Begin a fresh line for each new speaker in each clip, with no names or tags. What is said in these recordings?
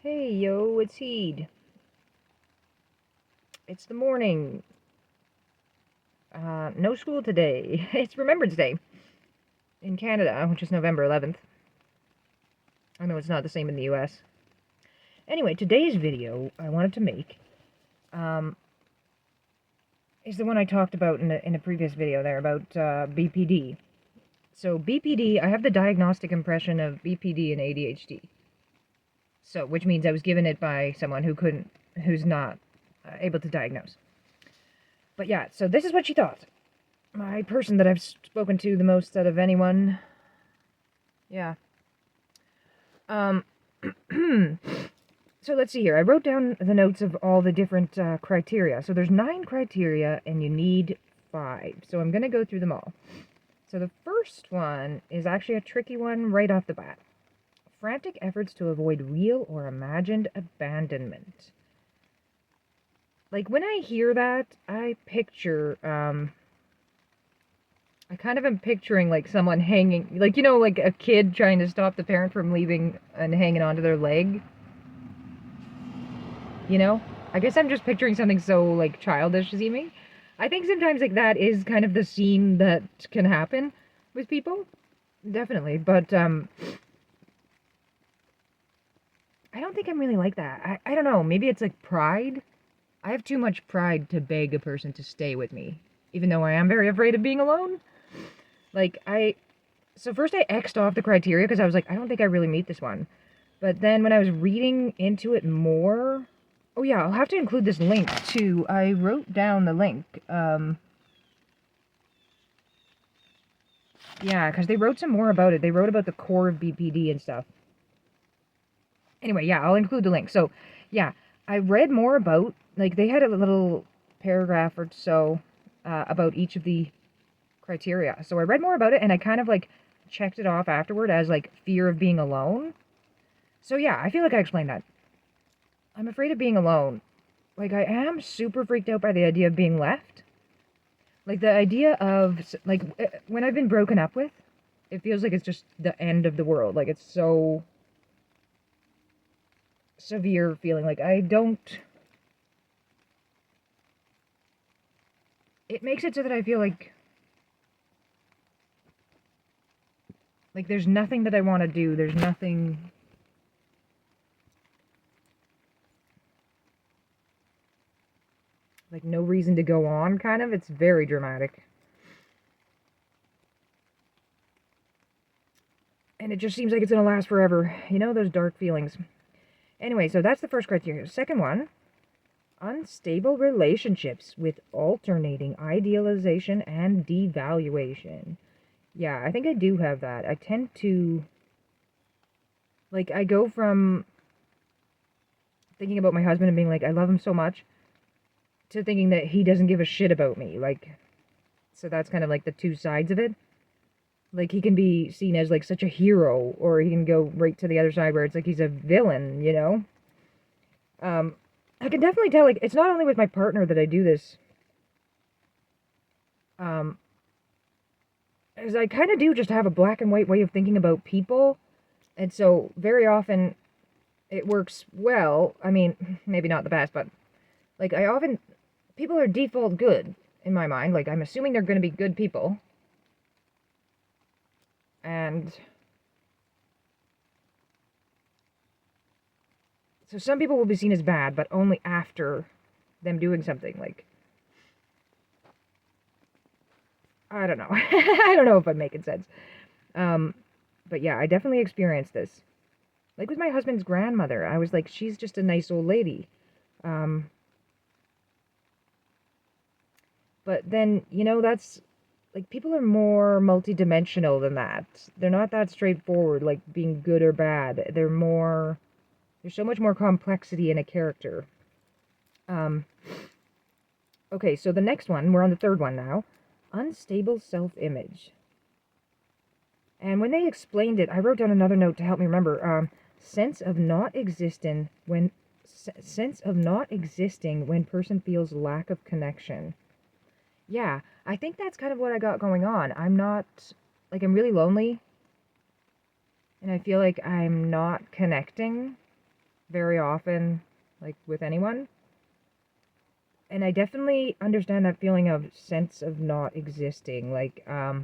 Hey, yo, it's Heed. It's the morning. No school today. It's Remembrance Day in Canada, which is November 11th. I know it's not the same in the US. Anyway, today's video I wanted to make um, is the one I talked about in a previous video there about BPD. So BPD, I have the diagnostic impression of BPD and ADHD. So, which means I was given it by someone who's not able to diagnose. But yeah, so this is what she thought. My person that I've spoken to the most out of anyone. Yeah. Um, so let's see here. I wrote down the notes of all the different criteria. So there's 9 criteria and you need 5. So I'm going to go through them all. So the first one is actually a tricky one right off the bat. Frantic efforts to avoid real or imagined abandonment. Like when I hear that, I picture, I kind of am picturing like someone hanging, like, like a kid trying to stop the parent from leaving and hanging onto their leg. I guess I'm just picturing something so like childish seeming. I think sometimes like that is kind of the scene that can happen with people, definitely. But I don't think I'm really like that. I don't know. Maybe it's like pride. I have too much pride to beg a person to stay with me, even though I am very afraid of being alone. Like so first I X'd off the criteria because I was like, I don't think I really meet this one. But then when I was reading into it more, oh yeah, I'll have to include this link too. I wrote down the link. Yeah, because they wrote some more about it. They wrote about the core of BPD and stuff. Anyway, yeah, I'll include the link. So, yeah, I read more about, like, they had a little paragraph or so about each of the criteria. So I read more about it, and I kind of, like, checked it off afterward as, like, fear of being alone. So, yeah, I feel like I explained that. I'm afraid of being alone. Like, I am super freaked out by the idea of being left. Like, the idea of, like, when I've been broken up with, it feels like it's just the end of the world. Like, it's so severe feeling. Like, I don't... It makes it so that I feel like there's nothing that I want to do. There's nothing... Like, no reason to go on, kind of. It's very dramatic. And it just seems like it's going to last forever. You know, those dark feelings. Anyway, so that's the first criteria. Second one, unstable relationships with alternating idealization and devaluation. Yeah, I think I do have that. I tend to... Like, I go from thinking about my husband and being like, I love him so much, to thinking that he doesn't give a shit about me. Like, so that's kind of like the two sides of it. Like, he can be seen as like such a hero, or he can go right to the other side where it's like he's a villain, you know? I can definitely tell, like, it's not only with my partner that I do this. As I kind of do just have a black and white way of thinking about people. And so, very often, it works well. I mean, maybe not the best, but, like, people are default good, in my mind. Like, I'm assuming they're going to be good people. And so some people will be seen as bad, but only after them doing something. Like, I don't know. I don't know if I'm making sense. But yeah, I definitely experienced this. Like with my husband's grandmother, I was like, she's just a nice old lady. But then, that's, like, people are more multidimensional than that. They're not that straightforward, like being good or bad. There's so much more complexity in a character. Okay, so the next one, we're on the third one now. Unstable self-image. And when they explained it, I wrote down another note to help me remember. Sense of not existing when person feels lack of connection. Yeah, I think that's kind of what I got going on. I'm really lonely, and I feel like I'm not connecting. very often, like with anyone. And I definitely understand that feeling of sense of not existing. Like I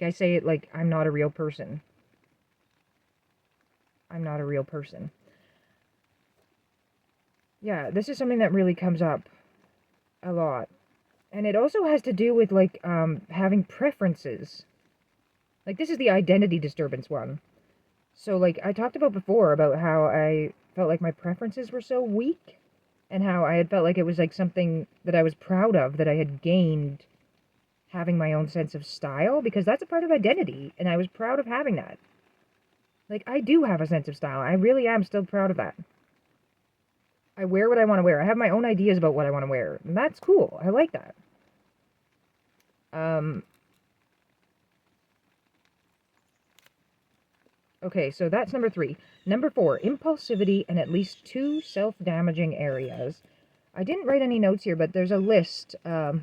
say it like I'm not a real person. I'm not a real person. Yeah, this is something that really comes up a lot. And it also has to do with like having preferences. Like this is the identity disturbance one. So like I talked about before about how I felt like my preferences were so weak and how I had felt like it was like something that I was proud of that I had gained having my own sense of style because that's a part of identity and I was proud of having that. Like I do have a sense of style. I really am still proud of that. I wear what I want to wear. I have my own ideas about what I want to wear. And that's cool. I like that. Um Okay, so that's number 3. Number 4, impulsivity and at least 2 self-damaging areas. I didn't write any notes here, but there's a list of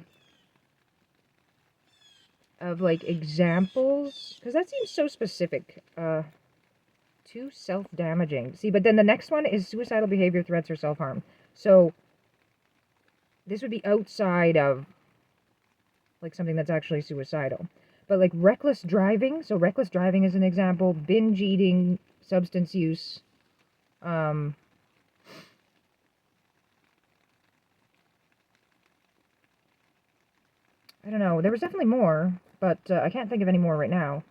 like examples, because that seems so specific. 2 self-damaging. See, but then the next one is suicidal behavior, threats, or self-harm. So this would be outside of like something that's actually suicidal. But like reckless driving, so reckless driving is an example, binge eating, substance use, I don't know. There was definitely more, but I can't think of any more right now.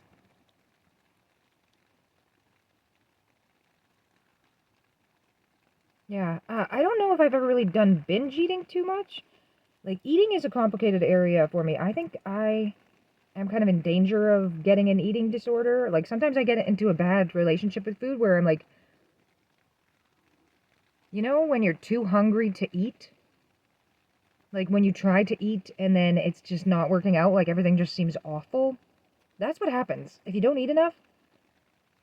Yeah, I don't know if I've ever really done binge eating too much. Like, eating is a complicated area for me. I think I am kind of in danger of getting an eating disorder. Like, sometimes I get into a bad relationship with food where I'm like, you know, when you're too hungry to eat? Like, when you try to eat and then it's just not working out, like, everything just seems awful. That's what happens. If you don't eat enough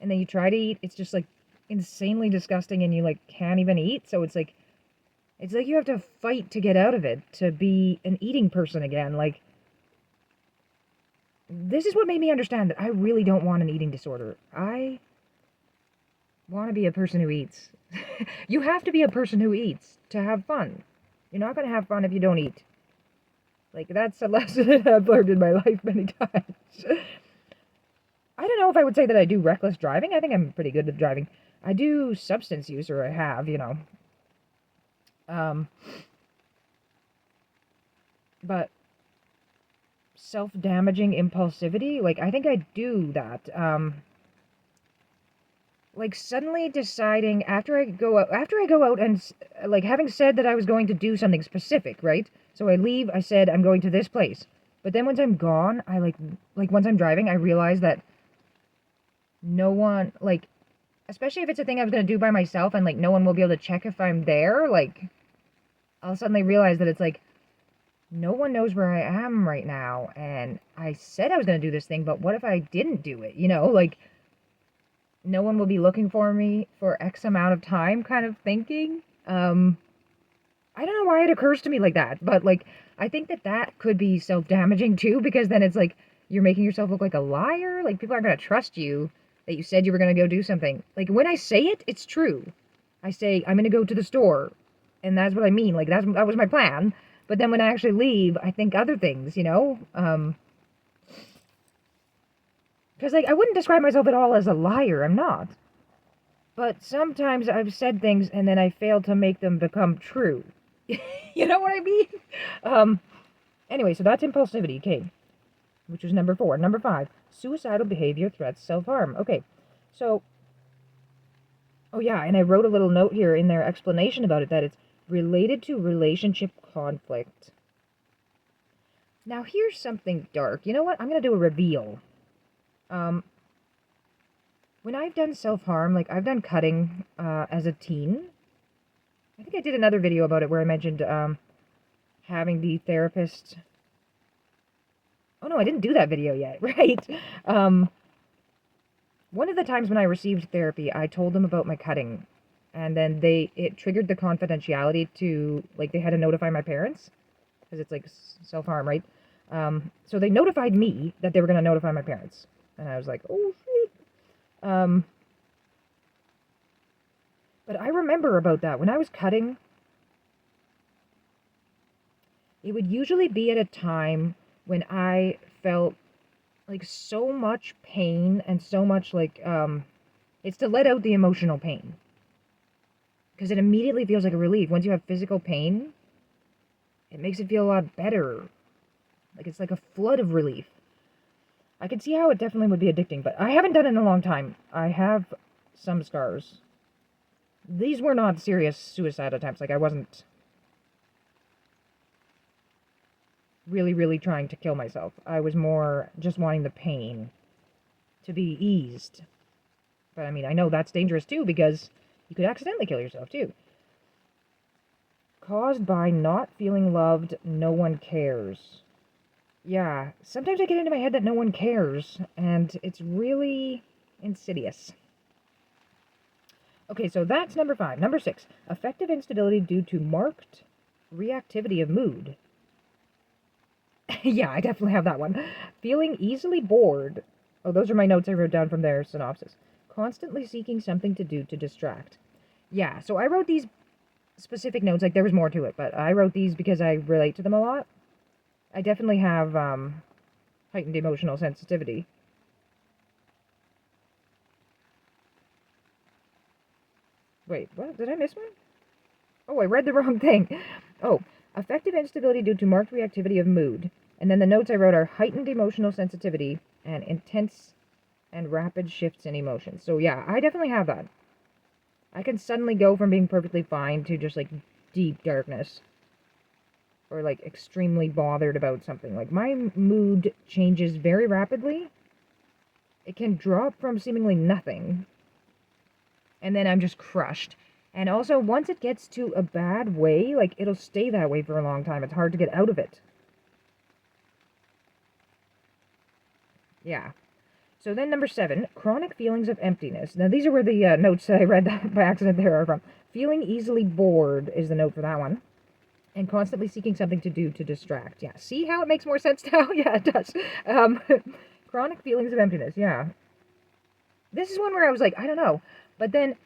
and then you try to eat, it's just, like, insanely disgusting and you, like, can't even eat. So it's like you have to fight to get out of it, to be an eating person again. Like, this is what made me understand that I really don't want an eating disorder. I want to be a person who eats. You have to be a person who eats to have fun. You're not going to have fun if you don't eat. Like, that's a lesson that I've learned in my life many times. I don't know if I would say that I do reckless driving. I think I'm pretty good at driving. I do substance use, or I have, you know. Um, but self-damaging impulsivity, like, I think I do that. Like suddenly deciding after I go out and like having said that I was going to do something specific, right? So I leave, I said I'm going to this place. But then once I'm gone, I like once I'm driving, I realize that no one like especially if it's a thing I was going to do by myself and like no one will be able to check if I'm there, like I'll suddenly realize that it's like no one knows where I am right now and I said I was going to do this thing, but what if I didn't do it? You know, like no one will be looking for me for X amount of time kind of thinking. I don't know why it occurs to me like that, but like, I think that that could be self-damaging too, because then it's like, you're making yourself look like a liar. Like, people aren't going to trust you that you said you were going to go do something. Like, when I say it, it's true. I say, I'm going to go to the store. And that's what I mean. Like, that was my plan. But then when I actually leave, I think other things, you know? Because, like, I wouldn't describe myself at all as a liar. I'm not. But sometimes I've said things and then I fail to make them become true. You know what I mean? Um, anyway, so that's impulsivity, okay, which was number 4. Number 5, suicidal behavior, threats, self-harm. Okay, so, oh yeah, and I wrote a little note here in their explanation about it that it's related to relationship conflict. Now, here's something dark. You know what? I'm going to do a reveal. When I've done self-harm, like I've done cutting as a teen. I think I did another video about it where I mentioned having the therapist. Oh no, I didn't do that video yet, right? One of the times when I received therapy, I told them about my cutting, and then it triggered the confidentiality to, like, they had to notify my parents, because it's like self-harm, right? So they notified me that they were going to notify my parents, and I was like, oh shit. But I remember about that. When I was cutting, it would usually be at a time when I felt like so much pain and so much like, it's to let out the emotional pain. Because it immediately feels like a relief. Once you have physical pain, it makes it feel a lot better. Like it's like a flood of relief. I can see how it definitely would be addicting, but I haven't done it in a long time. I have some scars. These were not serious suicide attempts. Like, I wasn't really, really trying to kill myself. I was more just wanting the pain to be eased. But I mean, I know that's dangerous too, because you could accidentally kill yourself too. Caused by not feeling loved, no one cares. Yeah, sometimes I get into my head that no one cares, and it's really insidious. Okay, so that's number 5. Number 6, affective instability due to marked reactivity of mood. Yeah, I definitely have that one. Feeling easily bored. Oh, those are my notes I wrote down from their synopsis. Constantly seeking something to do to distract. Yeah, so I wrote these specific notes, like there was more to it, but I wrote these because I relate to them a lot. I definitely have heightened emotional sensitivity. Wait, what? Did I miss one? Oh, I read the wrong thing. Oh, affective instability due to marked reactivity of mood. And then the notes I wrote are heightened emotional sensitivity and intense and rapid shifts in emotions. So yeah, I definitely have that. I can suddenly go from being perfectly fine to just like deep darkness. Or like extremely bothered about something. Like my mood changes very rapidly. It can drop from seemingly nothing, and then I'm just crushed. And also, once it gets to a bad way, like it'll stay that way for a long time. It's hard to get out of it. Yeah. So then number 7, chronic feelings of emptiness. Now these are where the notes I read by accident there are from. Feeling easily bored is the note for that one. And constantly seeking something to do to distract. Yeah. See how it makes more sense now? Yeah, it does. Chronic feelings of emptiness. Yeah. This is one where I was like, I don't know. But then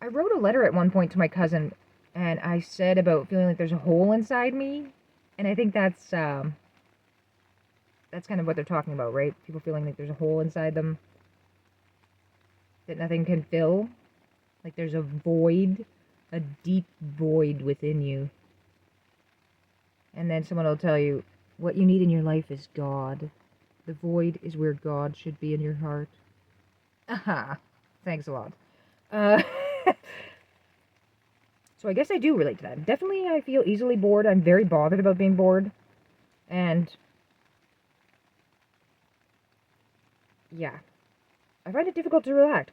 I wrote a letter at one point to my cousin, and I said about feeling like there's a hole inside me, and I think that's kind of what they're talking about, right? People feeling like there's a hole inside them that nothing can fill, like there's a void, a deep void within you, and then someone will tell you what you need in your life is God. The void is where God should be in your heart. Aha! Thanks a lot. Uh, So I guess I do relate to that. Definitely I feel easily bored. I'm very bothered about being bored. And yeah. I find it difficult to relax.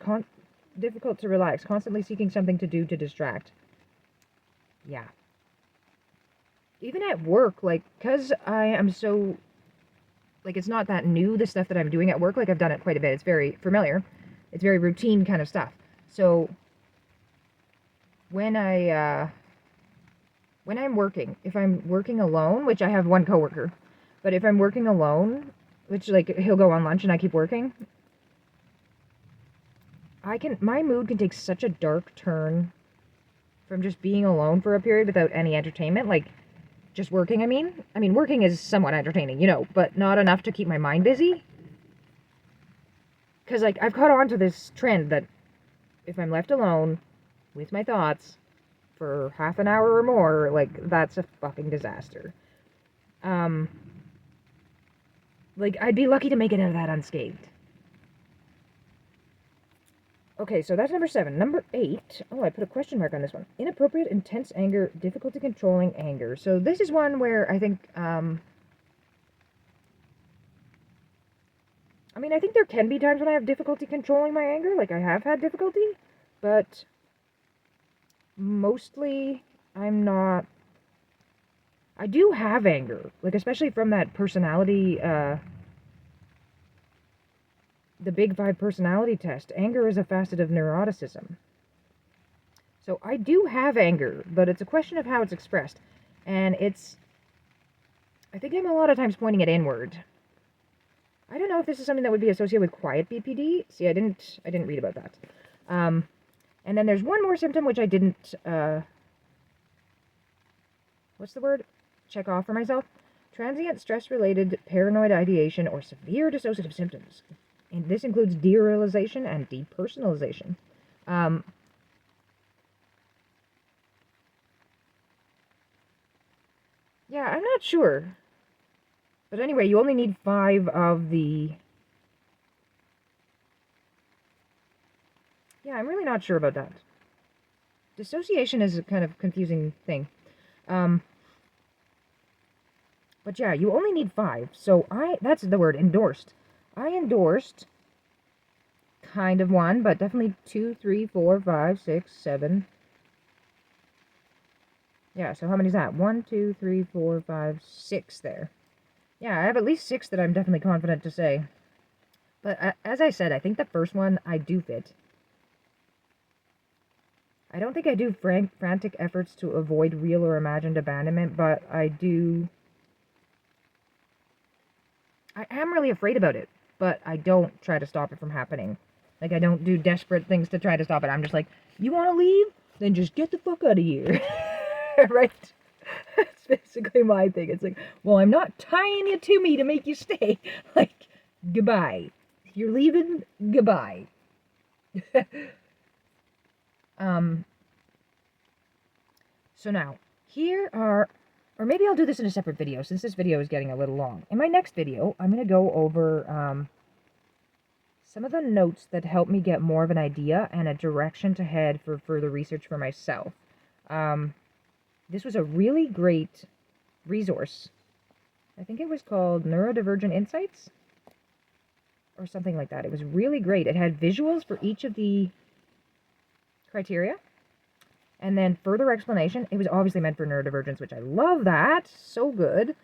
Constantly seeking something to do to distract. Yeah. Even at work, like, because I am so, like, it's not that new, the stuff that I'm doing at work. Like, I've done it quite a bit. It's very familiar. It's very routine kind of stuff. So when when I'm working, if I'm working alone, which I have one coworker, but if I'm working alone, which like he'll go on lunch and I keep working, my mood can take such a dark turn from just being alone for a period without any entertainment, like just working, I mean working is somewhat entertaining, but not enough to keep my mind busy. Cuz like I've caught on to this trend that if I'm left alone with my thoughts for half an hour or more, like that's a fucking disaster. Um like I'd be lucky to make it out of that unscathed. Okay, so that's number 7. Number 8. Oh, I put a question mark on this one. Inappropriate, intense anger, difficulty controlling anger. So this is one where I think, I think there can be times when I have difficulty controlling my anger. Like, I have had difficulty. But mostly, I'm not. I do have anger. Like, especially from that personality, the Big 5 personality test. Anger is a facet of neuroticism. So I do have anger, but it's a question of how it's expressed. And I think I'm a lot of times pointing it inward. I don't know if this is something that would be associated with quiet BPD. See, I didn't read about that. And then there's one more symptom which I didn't, what's the word? Check off for myself. Transient stress-related paranoid ideation or severe dissociative symptoms. And this includes derealization and depersonalization. Yeah, I'm not sure. But anyway, you only need 5 of the... Yeah, I'm really not sure about that. Dissociation is a kind of confusing thing. But yeah, you only need 5. So that's the word, endorsed. I endorsed kind of 1, but definitely 2, 3, 4, 5, 6, 7. Yeah, so how many is that? 1, 2, 3, 4, 5, 6 there. Yeah, I have at least 6 that I'm definitely confident to say. But as I said, I think the first one I do fit. I don't think I do frantic efforts to avoid real or imagined abandonment, but I do... I am really afraid about it, but I don't try to stop it from happening. Like, I don't do desperate things to try to stop it. I'm just like, you want to leave? Then just get the fuck out of here. Right? That's basically my thing. It's like, well, I'm not tying you to me to make you stay. Like, goodbye. You're leaving, goodbye. So now, here are, or maybe I'll do this in a separate video, since this video is getting a little long. In my next video, I'm going to go over some of the notes that help me get more of an idea and a direction to head for further research for myself. This was a really great resource. I think it was called Neurodivergent Insights, or something like that. It was really great. It had visuals for each of the criteria, and then further explanation. It was obviously meant for neurodivergence, which I love that. So good.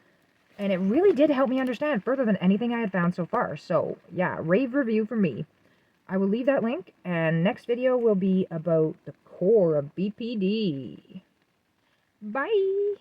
And it really did help me understand further than anything I had found so far. So, yeah, rave review from me. I will leave that link, and next video will be about the core of BPD. Bye!